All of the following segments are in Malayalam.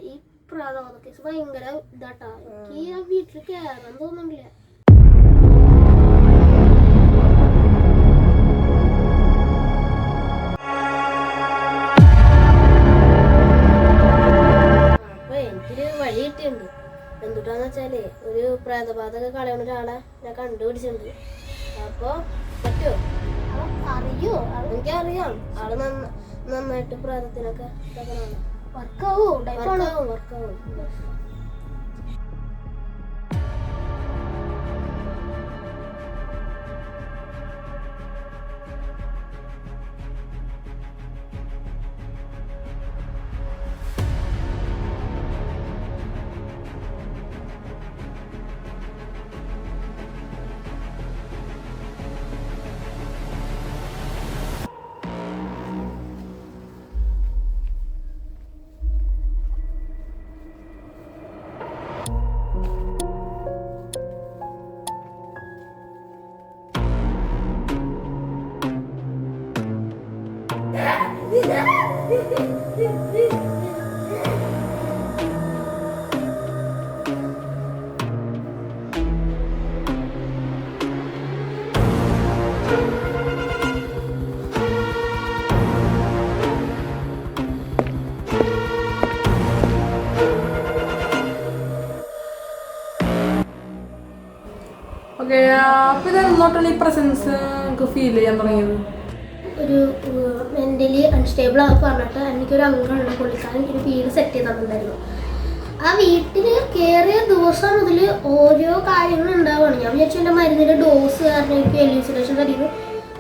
ഈ പ്രാഥമിക കേസ് ഭയങ്കര ഇതാട്ടാ. എനിക്ക് ആ വീട്ടിൽ കയറാൻ തോന്നുന്നില്ല. അപ്പൊ എനിക്കൊരു വഴി കിട്ടിയിട്ടുണ്ട്. എന്തുട്ടാന്ന് വെച്ചാല് ഒരു പ്രേതബാധൊക്കെ കളയണ ഒരാളെ ഞാൻ കണ്ടുപിടിച്ചിട്ടുണ്ട്. അപ്പൊ പറ്റുമോ? അറിയോ? എനിക്കറിയാം. ആള് നന്നായിട്ട് പ്രേതത്തിനൊക്കെ വർക്കാവും. ഓക്കെ, അപ്പൊ ഇതെന്നോട്ടാണ് ഈ പ്രസൻസ് നമുക്ക് ഫീൽ ചെയ്യാൻ തുടങ്ങിയത്? ഒരു മെന്റലി അൺസ്റ്റേബിൾ ആക്കി പറഞ്ഞിട്ട് എനിക്കൊരു അംഗമുണ്ട്, പുള്ളിക്കാരൻ എനിക്കൊരു വീട് സെറ്റ് ചെയ്ത് തന്നിട്ടുണ്ടായിരുന്നു. ആ വീട്ടിൽ കയറിയ ദിവസം മുതൽ ഓരോ കാര്യങ്ങൾ ഉണ്ടാവുകയാണ്. ഞാൻ വിചാരിച്ചു എൻ്റെ മരുന്നിൻ്റെ ഡോസ് കാരണം എനിക്ക് എലിസിലേഷൻ തരുന്നു.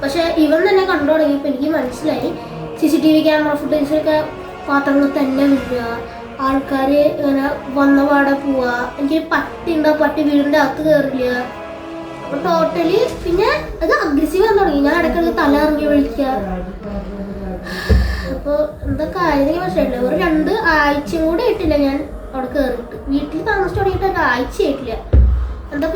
പക്ഷെ ഇവൻ തന്നെ കണ്ടു തുടങ്ങിയപ്പോൾ എനിക്ക് മനസ്സിലായി CCTV ക്യാമറ ഫുട്ടേജൊക്കെ പാത്രങ്ങൾ തന്നെ വീഴുക, ആൾക്കാർ ഇങ്ങനെ വന്ന പാടെ പോവുക. എനിക്ക് പട്ടി ഉണ്ട്, ആ പട്ടി വീടിൻ്റെ അകത്ത് കയറില്ല. അപ്പോൾ ടോട്ടലി പിന്നെ അത് അഗ്രസീവ് ആകാൻ തുടങ്ങി. ഞാൻ ഇടയ്ക്കിടയ്ക്ക് തല ഇറങ്ങി വിളിക്കുക. അപ്പോൾ എന്താ കാര്യം മനസ്സിലായിട്ടില്ല. ഒരു 2 ആഴ്ചയും കൂടെ ആയിട്ടില്ല ഞാൻ അവിടെ കയറിയിട്ട്. വീട്ടിൽ താമസിച്ച് തുടങ്ങിയിട്ട് 1 ആഴ്ച ആയിട്ടില്ല. എന്താ